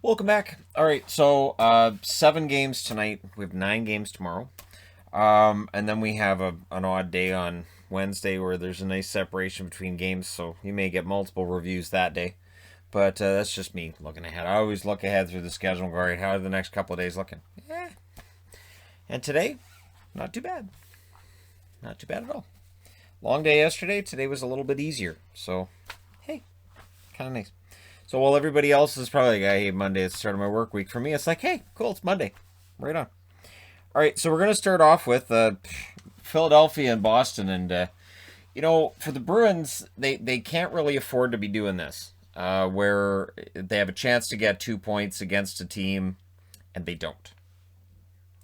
Welcome back. All right, so 7 games tonight. We have 9 games tomorrow. And then we have an odd day on Wednesday where there's a nice separation between games, so you may get multiple reviews that day. But that's just me looking ahead. I always look ahead through the schedule and go, all right, how are the next couple of days looking? Yeah. And today, not too bad. Not too bad at all. Long day yesterday. Today was a little bit easier. So, hey, kind of nice. So while everybody else is probably like, hey, Monday is the start of my work week. For me, it's like, hey, cool, it's Monday. Right on. All right, so we're going to start off with Philadelphia and Boston. And, for the Bruins, they can't really afford to be doing this, where they have a chance to get 2 points against a team, and they don't.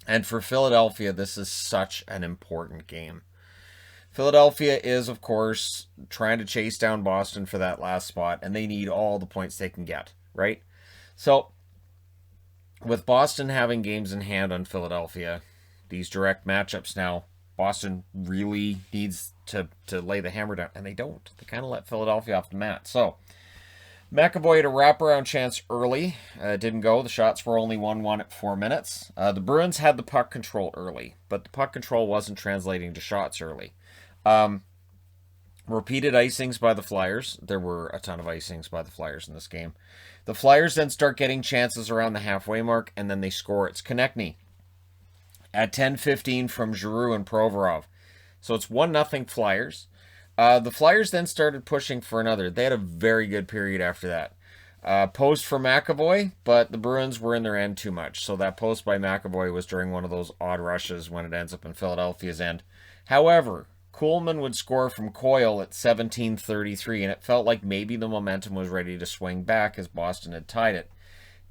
And for Philadelphia, this is such an important game. Philadelphia is, of course, trying to chase down Boston for that last spot, and they need all the points they can get, right? So, with Boston having games in hand on Philadelphia, these direct matchups now, Boston really needs to lay the hammer down, and they don't. They kind of let Philadelphia off the mat. So, McAvoy had a wraparound chance early. Didn't go. The shots were only 1-1 at 4 minutes. The Bruins had the puck control early, but the puck control wasn't translating to shots early. Repeated icings by the Flyers. There were a ton of icings by the Flyers in this game. The Flyers then start getting chances around the halfway mark, and then they score. It's Konechny at 10:15 from Giroux and Provorov. So it's 1-0 Flyers. The Flyers then started pushing for another. They had a very good period after that. Post for McAvoy, but the Bruins were in their end too much. So that post by McAvoy was during one of those odd rushes when it ends up in Philadelphia's end. However, COL-MIN would score from Coyle at 17:33, and it felt like maybe the momentum was ready to swing back as Boston had tied it.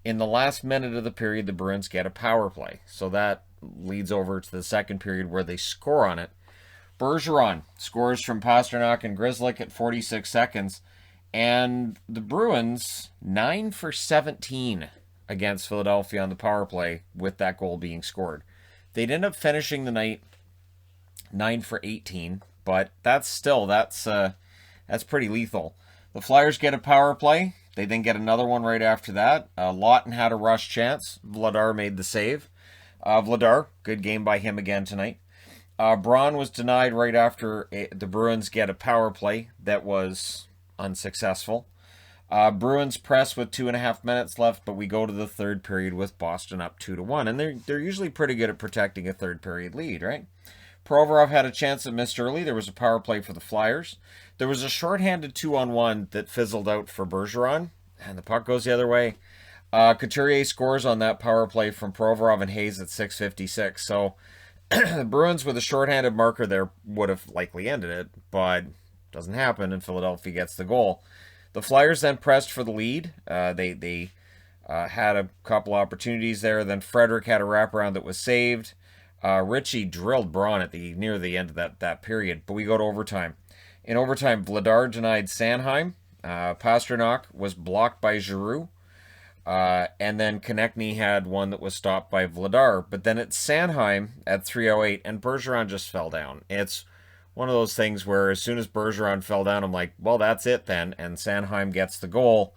In the last minute of the period, the Bruins get a power play. So that leads over to the second period where they score on it. Bergeron scores from Pastrnak and Grzelcyk at 46 seconds. And the Bruins, 9 for 17 against Philadelphia on the power play with that goal being scored. They'd end up finishing the night 9 for 18, but that's pretty lethal. The Flyers get a power play. They then get another one right after that. Lawton had a rush chance. Vladar made the save. Vladar, good game by him again tonight. Braun was denied right after the Bruins get a power play that was unsuccessful. Bruins press with 2.5 minutes left, but we go to the third period with Boston up 2-1, and they're usually pretty good at protecting a third period lead, right? Provorov had a chance that missed early. There was a power play for the Flyers. There was a shorthanded 2-on-1 that fizzled out for Bergeron, and the puck goes the other way. Couturier scores on that power play from Provorov and Hayes at 6:56. So the Bruins with a shorthanded marker there would have likely ended it, but doesn't happen, and Philadelphia gets the goal. The Flyers then pressed for the lead. They had a couple opportunities there. Then Frederick had a wraparound that was saved. Ritchie drilled Braun at near the end of that period, but we go to overtime. In overtime, Vladar denied Sanheim. Pastrnak was blocked by Giroux. And then Konechny had one that was stopped by Vladar. But then it's Sanheim at 3:08, and Bergeron just fell down. It's one of those things where as soon as Bergeron fell down, I'm like, well, that's it then. And Sanheim gets the goal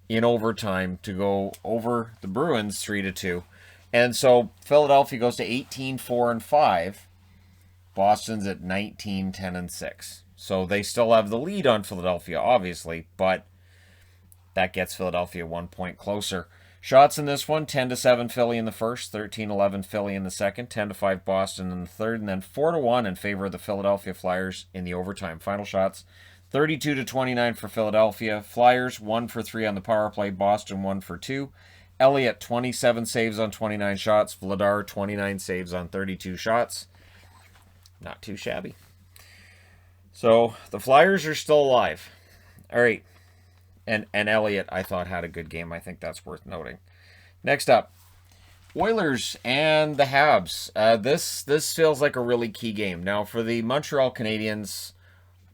in overtime to go over the Bruins 3-2. And so Philadelphia goes to 18-4-5. Boston's at 19-10-6. So they still have the lead on Philadelphia, obviously, but that gets Philadelphia 1 point closer. Shots in this one, 10-7 Philly in the first, 13-11 Philly in the second, 10-5 Boston in the third, and then 4-1 in favor of the Philadelphia Flyers in the overtime. Final shots, 32-29 for Philadelphia. Flyers 1 for 3 on the power play, Boston 1 for 2. Elliott, 27 saves on 29 shots. Vladar, 29 saves on 32 shots. Not too shabby. So, the Flyers are still alive. All right. And Elliott, I thought, had a good game. I think that's worth noting. Next up, Oilers and the Habs. This feels like a really key game. Now, for the Montreal Canadiens,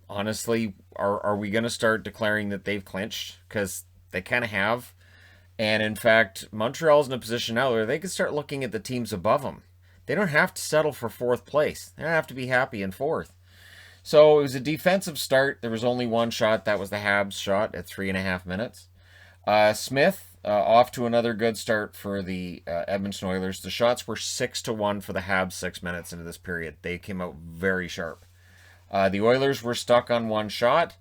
honestly, are we going to start declaring that they've clinched? Because they kind of have. And in fact, Montreal's in a position now where they can start looking at the teams above them. They don't have to settle for fourth place. They don't have to be happy in fourth. So it was a defensive start. There was only one shot. That was the Habs shot at 3.5 minutes. Smith off to another good start for the Edmonton Oilers. The shots were 6-1 for the Habs 6 minutes into this period. They came out very sharp. The Oilers were stuck on one shot,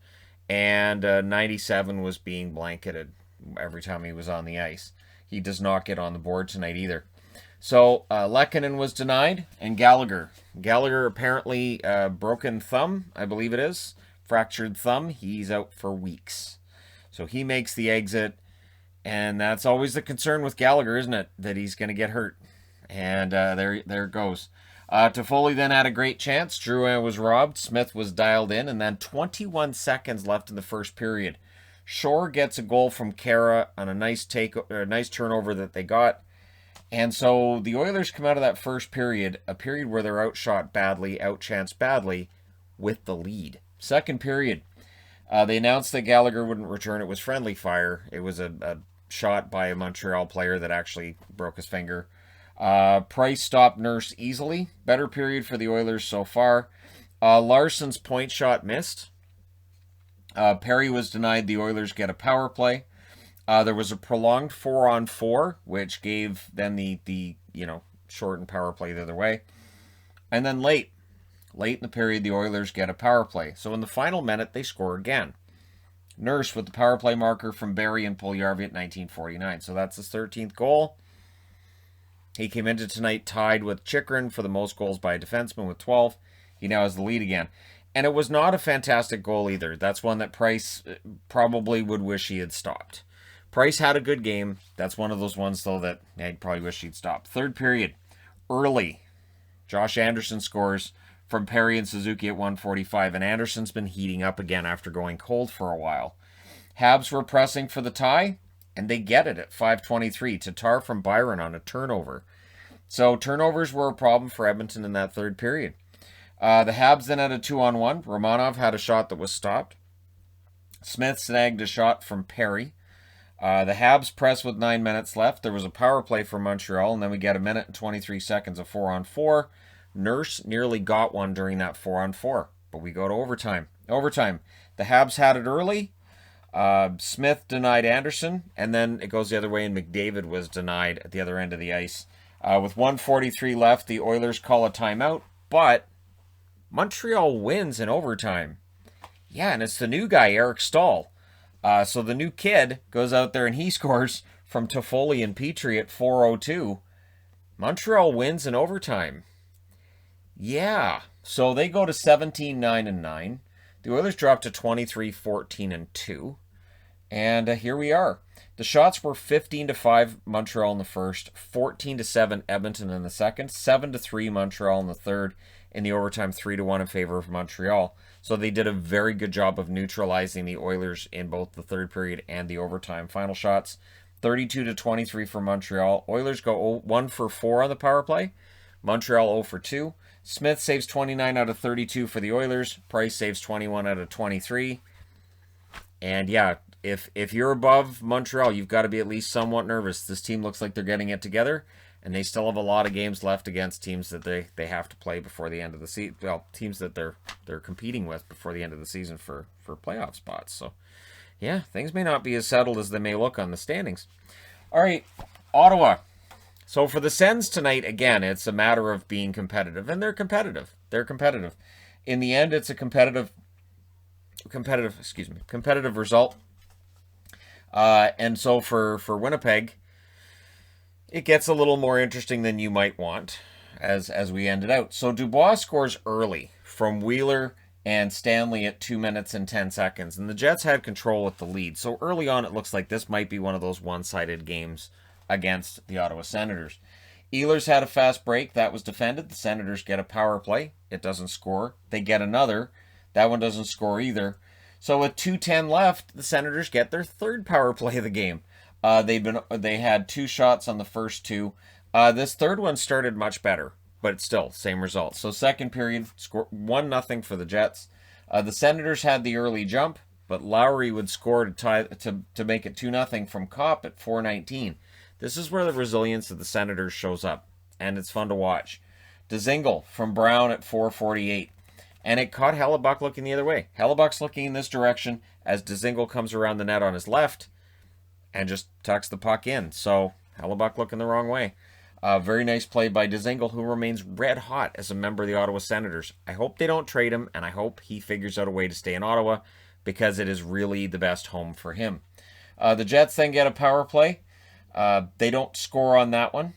and 97 was being blanketed every time he was on the ice. He does not get on the board tonight either. So Lehkonen was denied, and Gallagher. Gallagher apparently broken thumb, I believe it is. Fractured thumb. He's out for weeks. So he makes the exit, and that's always the concern with Gallagher, isn't it? That he's going to get hurt. And there it goes. Toffoli then had a great chance. Drouin was robbed. Smith was dialed in, and then 21 seconds left in the first period. Shore gets a goal from Kara on a nice turnover that they got. And so the Oilers come out of that first period, a period where they're outshot badly, outchanced badly, with the lead. Second period, they announced that Gallagher wouldn't return. It was friendly fire. It was a shot by a Montreal player that actually broke his finger. Price stopped Nurse easily. Better period for the Oilers so far. Larson's point shot missed. Perry was denied. The Oilers get a power play. There was a prolonged 4-on-4, which gave them the shortened power play the other way. And then late in the period, the Oilers get a power play. So in the final minute, they score again. Nurse with the power play marker from Barrie and Puljujarvi at 1949. So that's his 13th goal. He came into tonight tied with Chychrun for the most goals by a defenseman with 12. He now has the lead again. And it was not a fantastic goal either. That's one that Price probably would wish he had stopped. Price had a good game. That's one of those ones, though, that I'd probably wish he'd stopped. Third period, early. Josh Anderson scores from Perry and Suzuki at 1:45, and Anderson's been heating up again after going cold for a while. Habs were pressing for the tie, and they get it at 5:23. Tatar from Byron on a turnover. So turnovers were a problem for Edmonton in that third period. The Habs then had a 2-on-1. Romanov had a shot that was stopped. Smith snagged a shot from Perry. The Habs press with 9 minutes left. There was a power play for Montreal, and then we get a minute and 23 seconds of 4-on-4. Nurse nearly got one during that 4-on-4, but we go to overtime. The Habs had it early. Smith denied Anderson, and then it goes the other way, and McDavid was denied at the other end of the ice. With 1:43 left, the Oilers call a timeout, but Montreal wins in overtime. Yeah, and it's the new guy, Eric Stahl. So the new kid goes out there and he scores from Toffoli and Petrie at 4:02. Montreal wins in overtime. Yeah, so they go to 17-9-9. The Oilers drop to 23-14-2. And here we are. The shots were 15-5 Montreal in the first, 14-7 Edmonton in the second, 7-3 Montreal in the third. In the overtime, 3-1 in favor of Montreal. So they did a very good job of neutralizing the Oilers in both the third period and the overtime. Final shots, 32-23 for Montreal. Oilers go 1-for-4 on the power play. Montreal 0-for-2. Smith saves 29 out of 32 for the Oilers. Price saves 21 out of 23. And yeah, if you're above Montreal, you've got to be at least somewhat nervous. This team looks like they're getting it together. And they still have a lot of games left against teams that they have to play before the end of the season. Well, teams that they're competing with before the end of the season for playoff spots. So, yeah, things may not be as settled as they may look on the standings. All right, Ottawa. So for the Sens tonight, again, it's a matter of being competitive. And they're competitive. In the end, it's a competitive result. And so for Winnipeg, it gets a little more interesting than you might want as we ended out. So Dubois scores early from Wheeler and Stanley at 2 minutes and 10 seconds. And the Jets had control with the lead. So early on, it looks like this might be one of those one-sided games against the Ottawa Senators. Ehlers had a fast break. That was defended. The Senators get a power play. It doesn't score. They get another. That one doesn't score either. So with 2:10 left, the Senators get their third power play of the game. They had 2 shots on the first 2. This third one started much better, but still same result. So second period, score 1-0 for the Jets. The Senators had the early jump, but Lowry would score to make it 2-0 from Kopp at 4:19. This is where the resilience of the Senators shows up, and it's fun to watch. Dzingel from Brown at 4:48. And it caught Hellebuck looking the other way. Hellebuck's looking in this direction as Dzingel comes around the net on his left. and just tucks the puck in. So Hellebuck looking the wrong way. Very nice play by Dzingel, who remains red hot as a member of the Ottawa Senators. I hope they don't trade him, and I hope he figures out a way to stay in Ottawa because it is really the best home for him. The Jets then get a power play. They don't score on that one.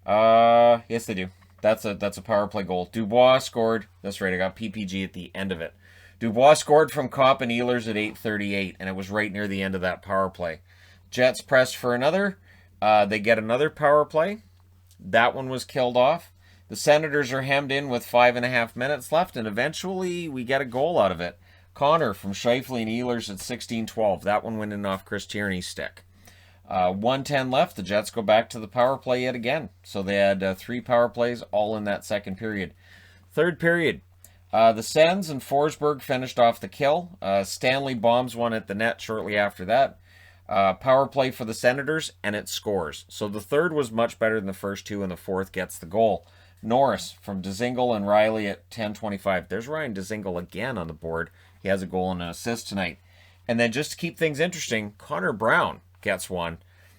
Yes, they do. That's a power play goal. Dubois scored. That's right, I got PPG at the end of it. Dubois scored from Kopp and Ehlers at 8:38, and it was right near the end of that power play. Jets pressed for another. They get another power play. That one was killed off. The Senators are hemmed in with 5.5 minutes left, and eventually we get a goal out of it. Connor from Scheifele and Ehlers at 16:12. That one went in off Chris Tierney's stick. 1:10 left. The Jets go back to the power play yet again. So they had 3 power plays all in that second period. Third period. The Sens and Forsberg finished off the kill. Stanley bombs one at the net shortly after that. Power play for the Senators, and it scores. So the third was much better than the first two, and the fourth gets the goal. Norris from Dzingel and Riley at 10:25. There's Ryan Dzingel again on the board. He has a goal and an assist tonight. And then just to keep things interesting, Connor Brown gets one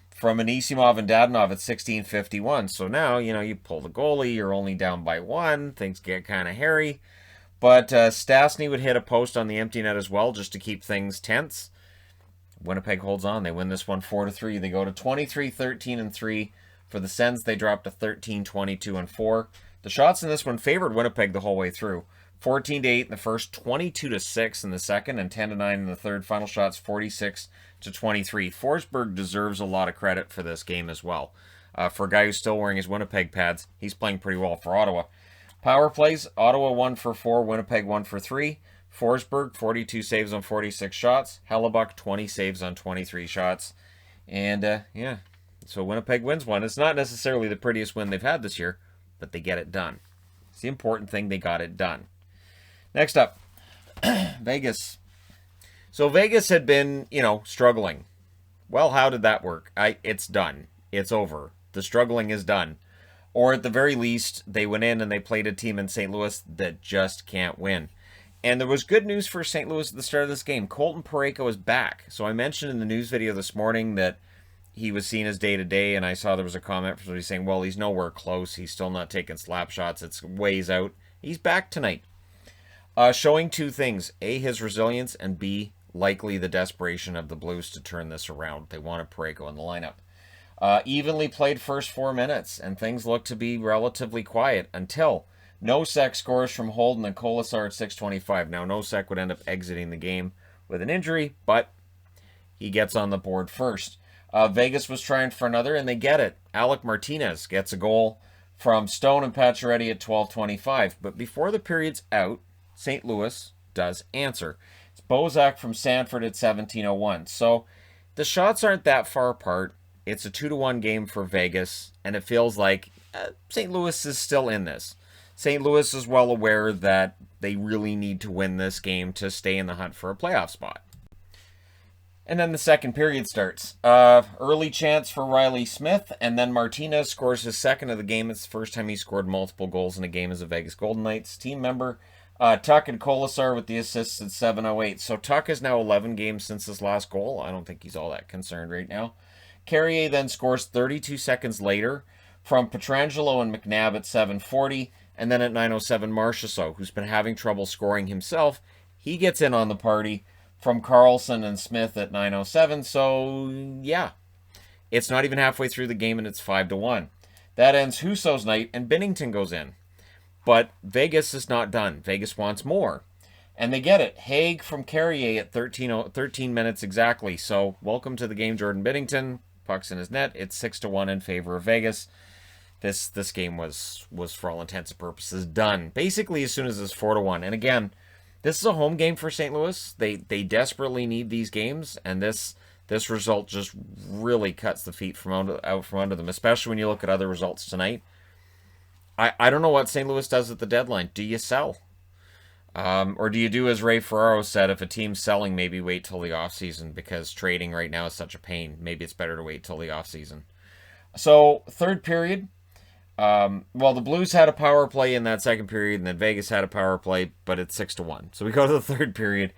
from Anisimov and Dadonov at 16:51. So now, you pull the goalie, you're only down by 1. Things get kind of hairy. But Stastny would hit a post on the empty net as well just to keep things tense. Winnipeg holds on. They win this one 4-3. They go to 23-13-3. For the Sens, they drop to 13-22-4. The shots in this one favored Winnipeg the whole way through. 14-8 in the first, 22-6 in the second, and 10-9 in the third. Final shots 46-23. Forsberg deserves a lot of credit for this game as well. For a guy who's still wearing his Winnipeg pads, he's playing pretty well for Ottawa. Power plays, Ottawa 1 for 4, Winnipeg 1 for 3. Forsberg, 42 saves on 46 shots. Hellebuck, 20 saves on 23 shots. And, so Winnipeg wins one. It's not necessarily the prettiest win they've had this year, but they get it done. It's the important thing, they got it done. Next up, Vegas. So Vegas had been, struggling. Well, how did that work? It's done. It's over. The struggling is done. Or at the very least, they went in and they played a team in St. Louis that just can't win. And there was good news for St. Louis at the start of this game. Colton Parayko is back. So I mentioned in the news video this morning that he was seen as day-to-day, and I saw there was a comment from somebody saying, well, he's nowhere close. He's still not taking slap shots. It's ways out. He's back tonight. Showing 2 things. A, his resilience, and B, likely the desperation of the Blues to turn this around. They wanted Parayko in the lineup. Evenly played first 4 minutes, and things looked to be relatively quiet until Nosek scores from Holden and Kolasar at 6:25. Now, Nosek would end up exiting the game with an injury, but he gets on the board first. Vegas was trying for another, and they get it. Alec Martinez gets a goal from Stone and Pacioretty at 12:25. But before the period's out, St. Louis does answer. It's Bozak from Sanford at 17:01. So the shots aren't that far apart. It's a 2-1 game for Vegas, and it feels like St. Louis is still in this. St. Louis is well aware that they really need to win this game to stay in the hunt for a playoff spot. And then the second period starts. Early chance for Riley Smith, and then Martinez scores his second of the game. It's the first time he scored multiple goals in a game as a Vegas Golden Knights team member. Tuck and Kolasar with the assists at 7:08. So Tuck is now 11 games since his last goal. I don't think he's all that concerned right now. Carrier then scores 32 seconds later from Pietrangelo and McNabb at 7:40. And then at 9:07, Marchessault, who's been having trouble scoring himself, he gets in on the party from Carlson and Smith at 9:07. So, yeah, it's not even halfway through the game, and it's 5-1. That ends Husso's night, and Binnington goes in. But Vegas is not done. Vegas wants more. And they get it. Haig from Carrier at 13 minutes exactly. So, welcome to the game, Jordan Binnington. Puck's in his net. It's 6-1 in favor of Vegas. This game was for all intents and purposes done. Basically, as soon as it's 4-1. And again, this is a home game for St. Louis. They desperately need these games, and this result just really cuts the feet out from under them, especially when you look at other results tonight. I don't know what St. Louis does at the deadline. Do you sell? Or do you do as Ray Ferraro said, if a team's selling, maybe wait till the offseason, because trading right now is such a pain. Maybe it's better to wait till the offseason. So, third period. The Blues had a power play in that second period, and then Vegas had a power play, but it's 6-1. So we go to the third period.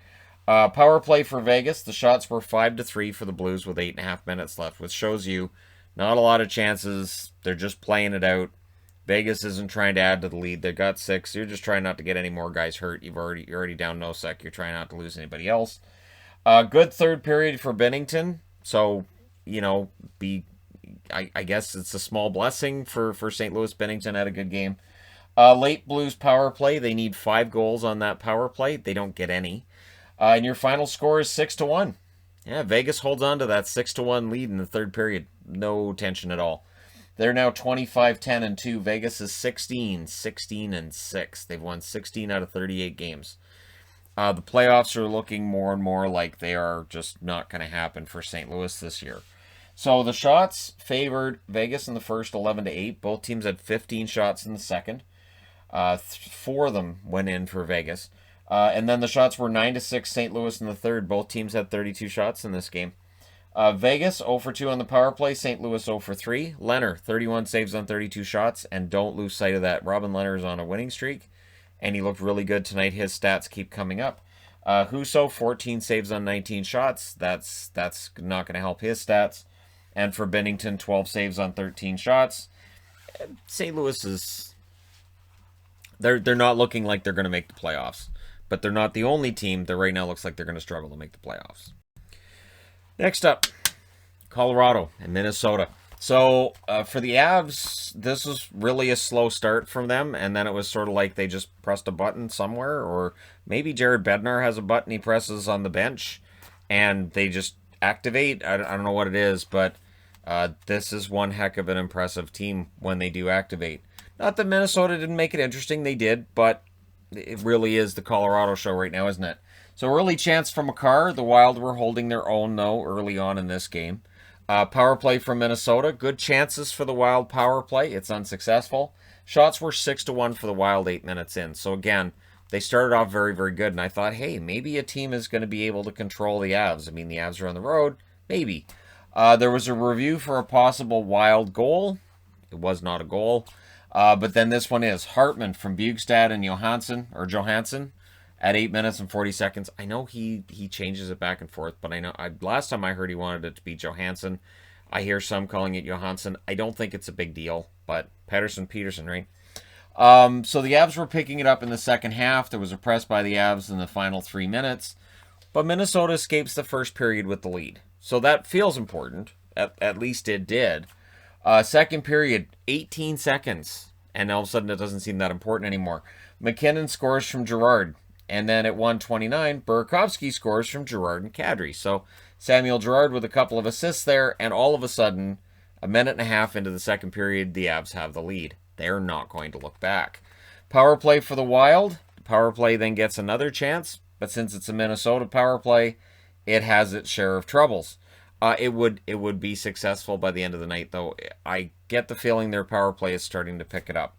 Power play for Vegas. The shots were 5-3 for the Blues with 8.5 minutes left, which shows you not a lot of chances. They're just playing it out. Vegas isn't trying to add to the lead. They got 6. You're just trying not to get any more guys hurt. You're already down no sec. You're trying not to lose anybody else. Good third period for Bennington. So, I guess it's a small blessing for St. Louis. Bennington had a good game. Late Blues power play. They need 5 goals on that power play. They don't get any. And your final score is 6-1. Yeah, Vegas holds on to that 6-1 lead in the third period. No tension at all. They're now 25-10-2. Vegas is 16-6. They've won 16 out of 38 games. The playoffs are looking more and more like they are just not going to happen for St. Louis this year. So the shots favored Vegas in the first 11-8. Both teams had 15 shots in the second. 4 of them went in for Vegas. And then the shots were 9-6 St. Louis in the third. Both teams had 32 shots in this game. Vegas 0 for 2 on the power play. St. Louis 0 for 3. Leonard 31 saves on 32 shots. And don't lose sight of that. Robin Leonard is on a winning streak. And he looked really good tonight. His stats keep coming up. Husso 14 saves on 19 shots. That's not going to help his stats. And for Bennington 12 saves on 13 shots. St. Louis is... They're not looking like they're going to make the playoffs. But they're not the only team that right now looks like they're going to struggle to make the playoffs. Next up, Colorado and Minnesota. So for the Avs, this was really a slow start from them, and then it was sort of like they just pressed a button somewhere, or maybe Jared Bednar has a button he presses on the bench, and they just activate. I don't know what it is, but this is one heck of an impressive team when they do activate. Not that Minnesota didn't make it interesting, they did, but it really is the Colorado show right now, isn't it? So early chance from Makar. The Wild were holding their own, though, early on in this game. Power play from Minnesota. Good chances for the Wild power play. It's unsuccessful. Shots were 6-1 for the Wild 8 minutes in. So again, they started off very, very good. And I thought, hey, maybe a team is going to be able to control the Avs. I mean, the Avs are on the road. Maybe. There was a review for a possible Wild goal. It was not a goal. But then this one is Hartman from Bjugstad and Johansson at 8 minutes and 40 seconds. I know he changes it back and forth, but last time I heard he wanted it to be Johansson. I hear some calling it Johansson. I don't think it's a big deal, but Peterson, right? So the Avs were picking it up in the second half. There was a press by the Avs in the final 3 minutes, but Minnesota escapes the first period with the lead. So that feels important. At least it did. Second period, 18 seconds. And all of a sudden it doesn't seem that important anymore. McKinnon scores from Girard. And then at 1:29, Burakovsky scores from Girard and Kadri. So Samuel Girard with a couple of assists there. And all of a sudden, a minute and a half into the second period, the Avs have the lead. They're not going to look back. Power play for the Wild. The power play then gets another chance. But since it's a Minnesota power play, it has its share of troubles. It would be successful by the end of the night, though. I get the feeling their power play is starting to pick it up.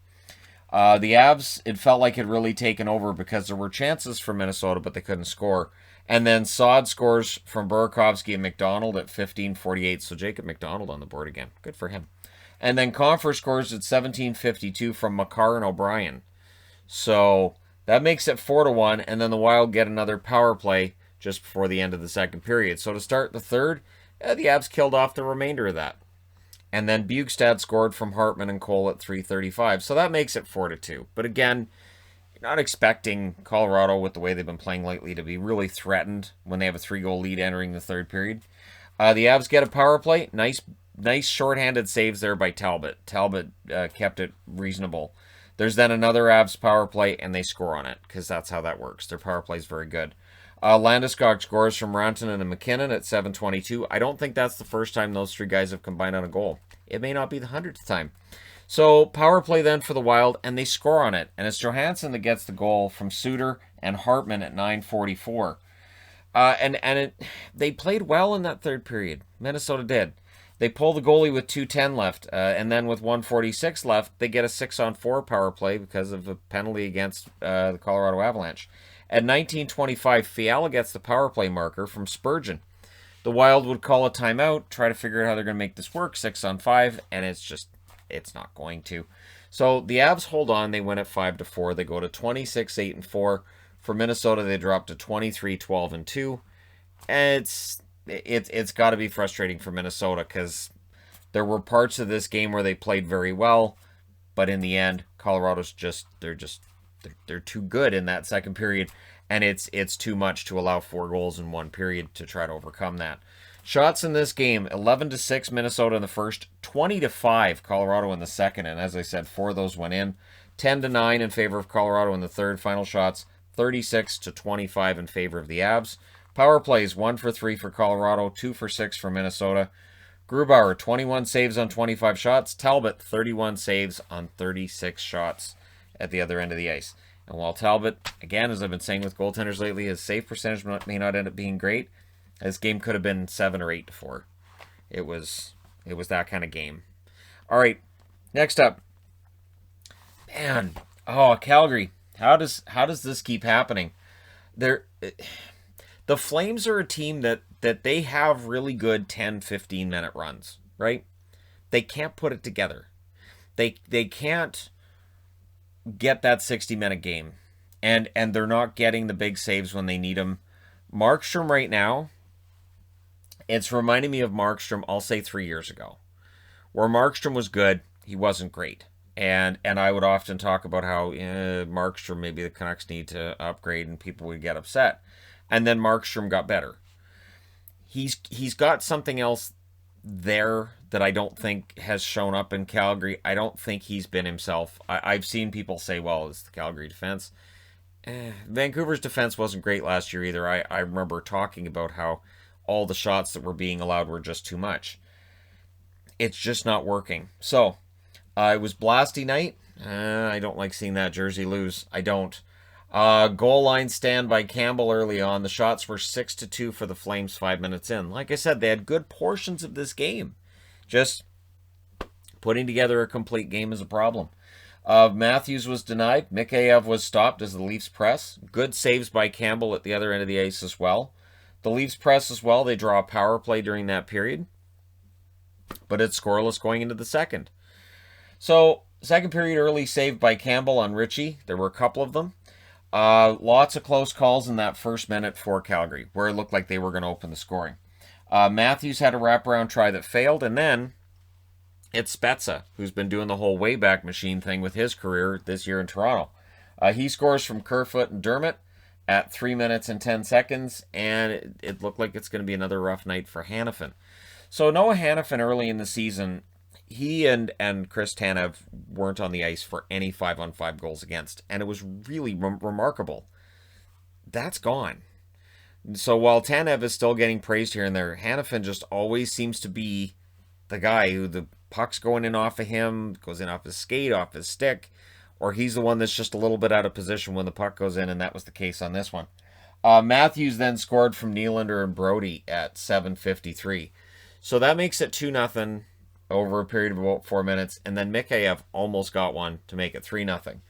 The Avs, it felt like it had really taken over because there were chances for Minnesota, but they couldn't score. And then Saad scores from Burakovsky and McDonald at 15:48. So Jacob McDonald on the board again. Good for him. And then Confer scores at 17:52 from Makar and O'Brien. So that makes it 4-1. And then the Wild get another power play just before the end of the second period. So to start the third, the Avs killed off the remainder of that. And then Bjugstad scored from Hartman and Cole at 3:35. So that makes it 4-2. But again, you're not expecting Colorado, with the way they've been playing lately, to be really threatened when they have a 3-goal lead entering the third period. The Avs get a power play. Nice shorthanded saves there by Talbot. Talbot kept it reasonable. There's then another Avs power play, and they score on it, because that's how that works. Their power play is very good. Landeskog scores from Rantanen and McKinnon at 7:22. I don't think that's the first time those three guys have combined on a goal. It may not be the 100th time. So power play then for the Wild, and they score on it. And it's Johansson that gets the goal from Suter and Hartman at 9:44. They played well in that third period. Minnesota did. They pull the goalie with 2:10 left, and then with 1:46 left, they get a 6-on-4 power play because of a penalty against the Colorado Avalanche. At 19:25, Fiala gets the power play marker from Spurgeon. The Wild would call a timeout, try to figure out how they're going to make this work, 6-on-5, and it's not going to. So the Avs hold on. They win at 5-4. They go to 26-8-4 for For Minnesota, they dropped to 23, 12, and 2. And it's got to be frustrating for Minnesota because there were parts of this game where they played very well, but in the end, Colorado's they're too good in that second period, and it's too much to allow 4 goals in one period to try to overcome that. Shots in this game: 11-6 Minnesota in the first, 20-5 Colorado in the second, and as I said, 4 of those went in. 10-9 in favor of Colorado in the third. Final shots: 36-25 in favor of the Avs. Power plays: 1 for 3 for Colorado, 2 for 6 for Minnesota. Grubauer, 21 saves on 25 shots. Talbot, 31 saves on 36 shots at the other end of the ice. And while Talbot, again, as I've been saying with goaltenders lately, his save percentage may not end up being great, this game could have been 7 or 8-4. It was that kind of game. All right, next up. Man, Calgary. How does this keep happening? The Flames are a team that they have really good 10, 15-minute runs, right? They can't put it together. They can't get that 60-minute game. And they're not getting the big saves when they need them. Markstrom right now, it's reminding me of Markstrom, I'll say 3 years ago. Where Markstrom was good, he wasn't great. And I would often talk about how Markstrom, maybe the Canucks need to upgrade and people would get upset. And then Markstrom got better. He's got something else there that I don't think has shown up in Calgary. I don't think he's been himself. I've seen people say, well, it's the Calgary defense. Vancouver's defense wasn't great last year either. I remember talking about how all the shots that were being allowed were just too much. It's just not working. So, it was Blasty night. I don't like seeing that jersey lose. I don't. Goal line stand by Campbell early on. The shots were 6-2 for the Flames 5 minutes in. Like I said, they had good portions of this game. Just putting together a complete game is a problem. Matthews was denied. Mikheyev was stopped as the Leafs press. Good saves by Campbell at the other end of the ice as well. The Leafs press as well. They draw a power play during that period. But it's scoreless going into the second. So, second period early save by Campbell on Ritchie. There were a couple of them. Lots of close calls in that first minute for Calgary, where it looked like they were going to open the scoring. Matthews had a wraparound try that failed, and then it's Spezza, who's been doing the whole Wayback Machine thing with his career this year in Toronto. He scores from Kerfoot and Dermott at 3 minutes and 10 seconds, and it looked like it's going to be another rough night for Hanifin. So Noah Hanifin early in the season, he and Chris Tanev weren't on the ice for any 5-on-5 goals against, and it was really remarkable. That's gone. So while Tanev is still getting praised here and there, Hanifin just always seems to be the guy who the puck's going in off of him, goes in off his skate, off his stick, or he's the one that's just a little bit out of position when the puck goes in, and that was the case on this one. Matthews then scored from Nylander and Brody at 7:53. So that makes it 2-0 over a period of about 4 minutes, and then Mikheyev almost got one to make it 3-0.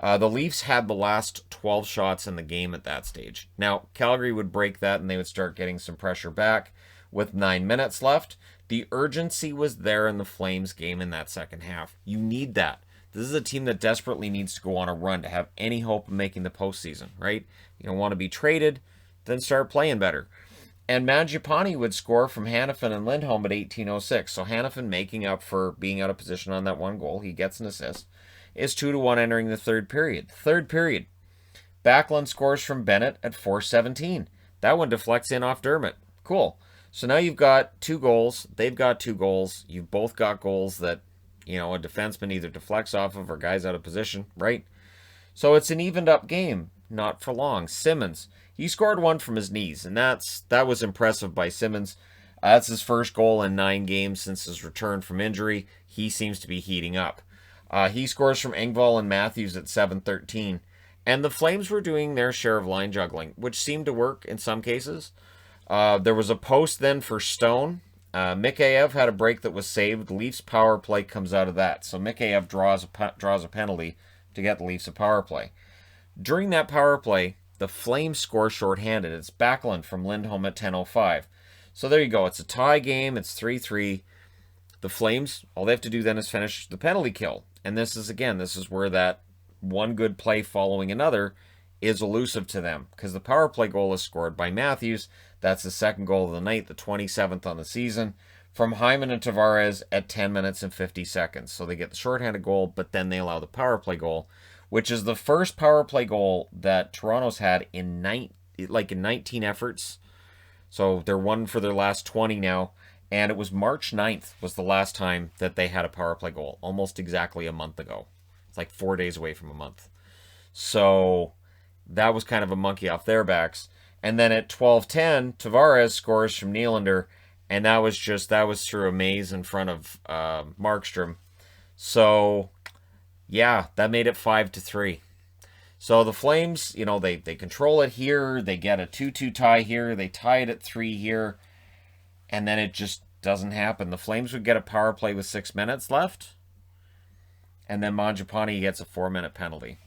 The Leafs had the last 12 shots in the game at that stage. Now, Calgary would break that, and they would start getting some pressure back with 9 minutes left. The urgency was there in the Flames game in that second half. You need that. This is a team that desperately needs to go on a run to have any hope of making the postseason, right? You don't want to be traded, then start playing better. And Mangiapane would score from Hanifin and Lindholm at 18:06. So Hanifin making up for being out of position on that one goal. He gets an assist. Is 2-1 entering the third period. Third period. Backlund scores from Bennett at 4:17. That one deflects in off Dermott. Cool. So now you've got 2 goals. They've got 2 goals. You've both got goals that, a defenseman either deflects off of or guy's out of position, right? So it's an evened up game. Not for long. Simmons. He scored one from his knees, and that was impressive by Simmons. That's his first goal in 9 games since his return from injury. He seems to be heating up. He scores from Engvall and Matthews at 7:13. And the Flames were doing their share of line juggling, which seemed to work in some cases. There was a post then for Stone. Mikheyev had a break that was saved. The Leafs power play comes out of that. So Mikheyev draws a penalty to get the Leafs a power play. During that power play, the Flames score shorthanded. It's Backlund from Lindholm at 10:05. So there you go. It's a tie game. It's 3-3. The Flames, all they have to do then is finish the penalty kill. And this is where that one good play following another is elusive to them because the power play goal is scored by Matthews. That's the second goal of the night, the 27th on the season, from Hyman and Tavares at 10 minutes and 50 seconds. So they get the shorthanded goal, but then they allow the power play goal, which is the first power play goal that Toronto's had in 19 efforts. So they're one for their last 20 now. And it was March 9th was the last time that they had a power play goal, almost exactly a month ago. It's like 4 days away from a month. So that was kind of a monkey off their backs. And then at 12:10, Tavares scores from Nylander, and that was through a maze in front of Markstrom. So yeah, that made it 5-3. So the Flames, they control it here. They get a 2-2 tie here. They tie it at 3 here. And then it just doesn't happen. The Flames would get a power play with 6 minutes left. And then Mangiapane gets a 4-minute penalty.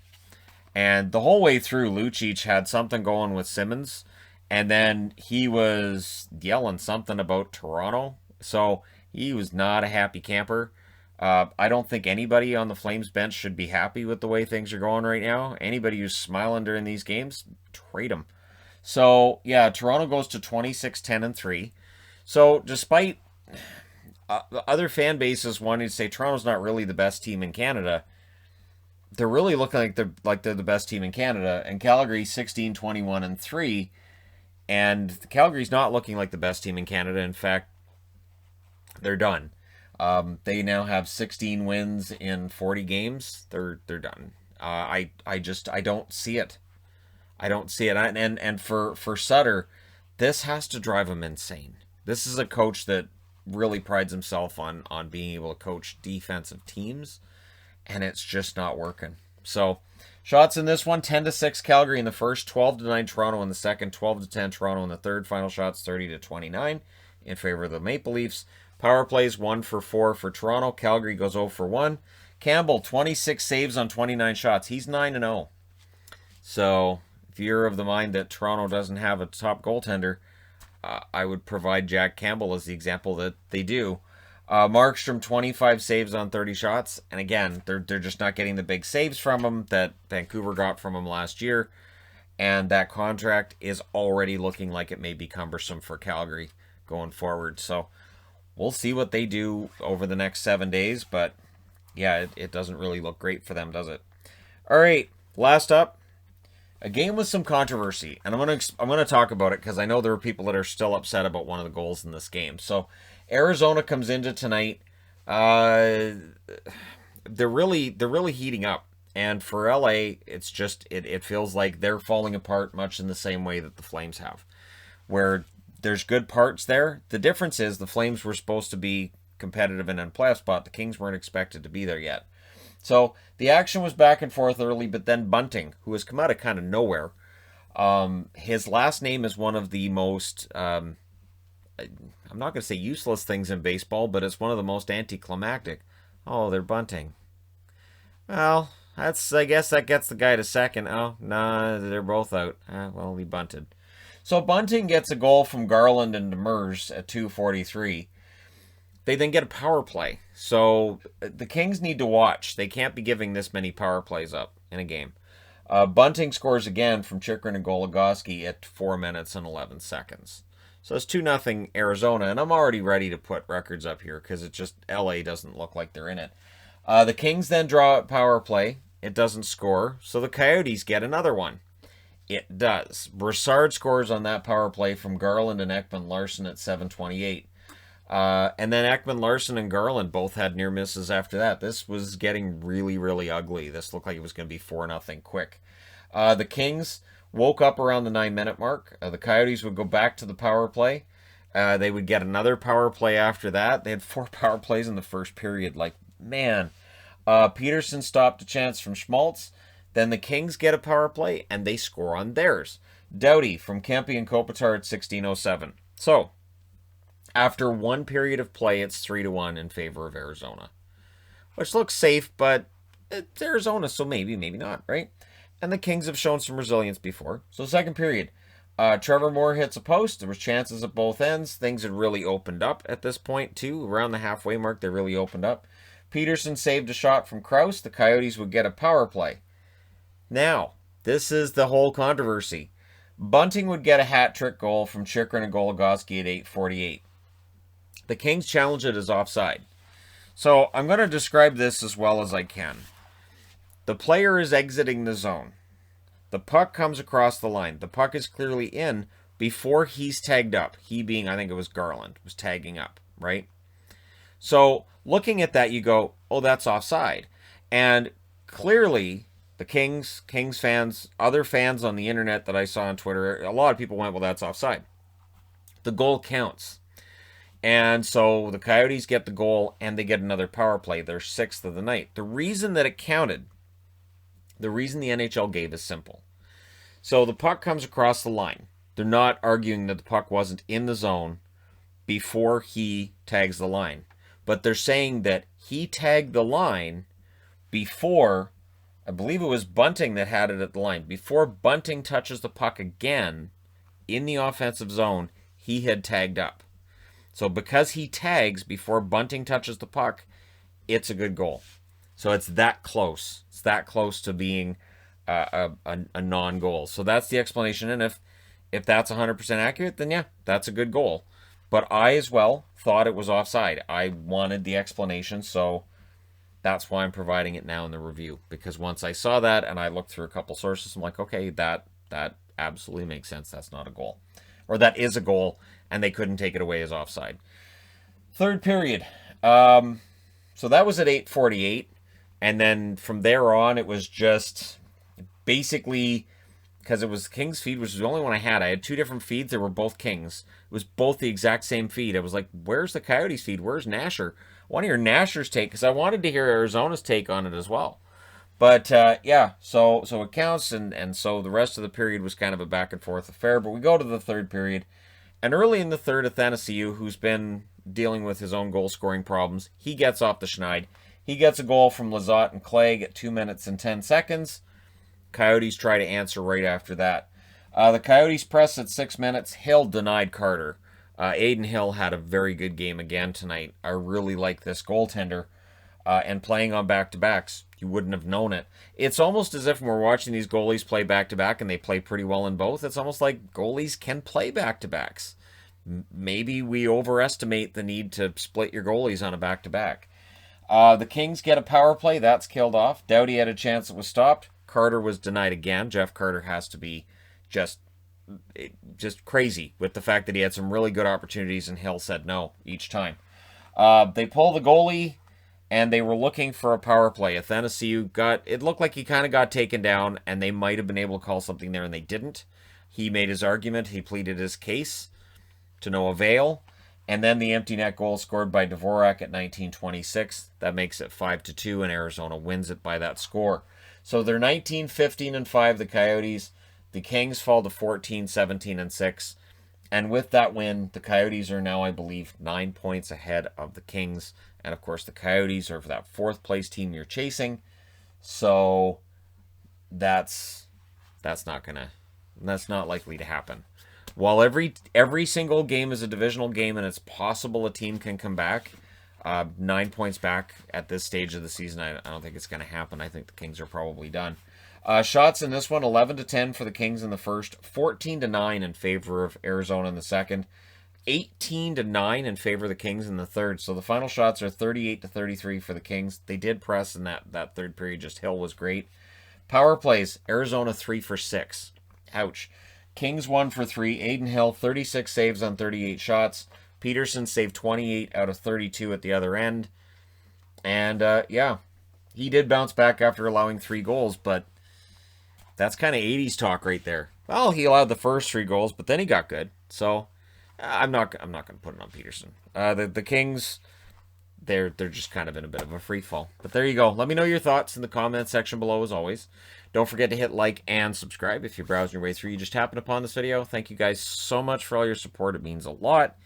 And the whole way through, Lucic had something going with Simmons. And then he was yelling something about Toronto. So he was not a happy camper. I don't think anybody on the Flames bench should be happy with the way things are going right now. Anybody who's smiling during these games, trade them. So, yeah, Toronto goes to 26-10-3. So, despite other fan bases wanting to say Toronto's not really the best team in Canada, they're really looking like they're the best team in Canada. And Calgary 16-21-3, and Calgary's not looking like the best team in Canada. In fact, they're done. They now have 16 wins in 40 games. They're done. I don't see it. I don't see it. And for Sutter, this has to drive him insane. This is a coach that really prides himself on being able to coach defensive teams, and it's just not working. So, shots in this one, 10-6 Calgary in the first, 12-9 Toronto in the second, 12-10 Toronto in the third. Final shots 30-29 in favor of the Maple Leafs. Power plays 1-for-4 for Toronto. Calgary goes 0-for-1. Campbell, 26 saves on 29 shots. He's 9-0. So, if you're of the mind that Toronto doesn't have a top goaltender, I would provide Jack Campbell as the example that they do. Markstrom, 25 saves on 30 shots. And again, they're just not getting the big saves from him that Vancouver got from him last year. And that contract is already looking like it may be cumbersome for Calgary going forward. So we'll see what they do over the next 7 days. But yeah, it doesn't really look great for them, does it? All right, last up. A game with some controversy, and I'm gonna talk about it because I know there are people that are still upset about one of the goals in this game. So, Arizona comes into tonight. They're really heating up, and for LA, it's just it feels like they're falling apart much in the same way that the Flames have, where there's good parts there. The difference is the Flames were supposed to be competitive and in a playoff spot. The Kings weren't expected to be there yet. So the action was back and forth early, but then Bunting, who has come out of kind of nowhere, his last name is one of the most, I'm not going to say useless things in baseball, but it's one of the most anticlimactic. Oh, they're bunting. Well, I guess that gets the guy to second. Oh, nah, they're both out. Well, he bunted. So Bunting gets a goal from Garland and Demers at 2:43. They then get a power play. So the Kings need to watch. They can't be giving this many power plays up in a game. Bunting scores again from Chychrun and Goligoski at 4 minutes and 11 seconds. So it's 2-0 Arizona, and I'm already ready to put records up here because it just, LA doesn't look like they're in it. The Kings then draw a power play. It doesn't score, so the Coyotes get another one. It does. Broussard scores on that power play from Garland and Ekman-Larsson at 7:28. And then Ekman, Larson, and Garland both had near misses after that. This was getting really, really ugly. This looked like it was going to be 4-0 quick. The Kings woke up around the 9-minute mark. The Coyotes would go back to the power play. They would get another power play after that. They had 4 power plays in the first period. Like, man. Peterson stopped a chance from Schmaltz. Then the Kings get a power play, and they score on theirs. Doughty from Kempe and Kopitar at 16:07. So, after one period of play, it's 3-1 in favor of Arizona. Which looks safe, but it's Arizona, so maybe not, right? And the Kings have shown some resilience before. So second period, Trevor Moore hits a post. There was chances at both ends. Things had really opened up at this point, too. Around the halfway mark, they really opened up. Peterson saved a shot from Krause. The Coyotes would get a power play. Now, This is the whole controversy. Bunting would get a hat trick goal from Chychrun and Goligoski at 8:48. The Kings challenge it as offside. So I'm going to describe this as well as I can. The player is exiting the zone. The puck comes across the line. The puck is clearly in before he's tagged up. He being, I think it was Garland, was tagging up, right? So looking at that, you go, oh, that's offside. And clearly, the Kings fans, other fans on the internet that I saw on Twitter, a lot of people went, well, that's offside. The goal counts. And so the Coyotes get the goal and they get another power play. Their 6th of the night. The reason that it counted, the reason the NHL gave is simple. So the puck comes across the line. They're not arguing that the puck wasn't in the zone before he tags the line. But they're saying that he tagged the line before, I believe it was Bunting that had it at the line. Before Bunting touches the puck again in the offensive zone, he had tagged up. So because he tags before Bunting touches the puck, it's a good goal. So it's that close. It's that close to being a non-goal. So that's the explanation. And if that's 100% accurate, then yeah, that's a good goal. But I as well thought it was offside. I wanted the explanation, so that's why I'm providing it now in the review. Because once I saw that and I looked through a couple sources, I'm like, okay, that absolutely makes sense. That's not a goal. Or that is a goal, and they couldn't take it away as offside. Third period. So that was at 8:48. And then from there on, it was just basically, because it was Kings feed, which was the only one I had. I had 2 different feeds. They were both Kings. It was both the exact same feed. I was like, where's the Coyotes feed? Where's Nasher? I want to hear Nasher's take, because I wanted to hear Arizona's take on it as well. But yeah, so it counts, and so the rest of the period was kind of a back and forth affair. But we go to the third period, and early in the third, Athanasiou, who's been dealing with his own goal-scoring problems, he gets off the schneid. He gets a goal from Lizotte and Clegg at 2 minutes and 10 seconds. Coyotes try to answer right after that. The Coyotes press at 6 minutes. Hill denied Carter. Aiden Hill had a very good game again tonight. I really like this goaltender. And playing on back-to-backs, you wouldn't have known it. It's almost as if when we're watching these goalies play back-to-back and they play pretty well in both, it's almost like goalies can play back-to-backs. Maybe we overestimate the need to split your goalies on a back-to-back. The Kings get a power play. That's killed off. Doughty had a chance. It was stopped. Carter was denied again. Jeff Carter has to be just crazy with the fact that he had some really good opportunities and Hill said no each time. They pull the goalie, and they were looking for a power play. Athanasiou it looked like he kind of got taken down, and they might have been able to call something there, and they didn't. He made his argument. He pleaded his case to no avail. And then the empty net goal scored by Dvorak at 19:26. That makes it 5-2, and Arizona wins it by that score. So they're 19-15-5, the Coyotes. The Kings fall to 14-17-6. And with that win, the Coyotes are now, I believe, 9 points ahead of the Kings. And, of course, the Coyotes are that fourth-place team you're chasing. So that's not likely to happen. While every single game is a divisional game and it's possible a team can come back, 9 points back at this stage of the season, I don't think it's going to happen. I think the Kings are probably done. Shots in this one, 11-10 for the Kings in the first, 14-9 in favor of Arizona in the second, 18-9 in favor of the Kings in the third. So the final shots are 38-33 for the Kings. They did press in that third period. Just Hill was great. Power plays, Arizona 3 for 6. Ouch. Kings 1 for 3. Aiden Hill, 36 saves on 38 shots. Peterson saved 28 out of 32 at the other end. And, yeah, he did bounce back after allowing 3 goals, but that's kind of 80s talk right there. Well, he allowed the first 3 goals, but then he got good. So, I'm not going to put it on Peterson. The Kings, they're just kind of in a bit of a free fall. But there you go. Let me know your thoughts in the comments section below, as always. Don't forget to hit like and subscribe if you're browsing your way through. You just happened upon this video. Thank you guys so much for all your support. It means a lot.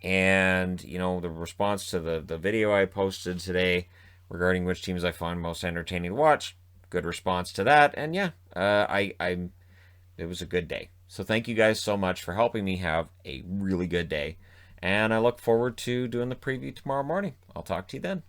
And, you know, the response to the video I posted today regarding which teams I find most entertaining to watch, good response to that. And yeah, it was a good day. So thank you guys so much for helping me have a really good day. And I look forward to doing the preview tomorrow morning. I'll talk to you then.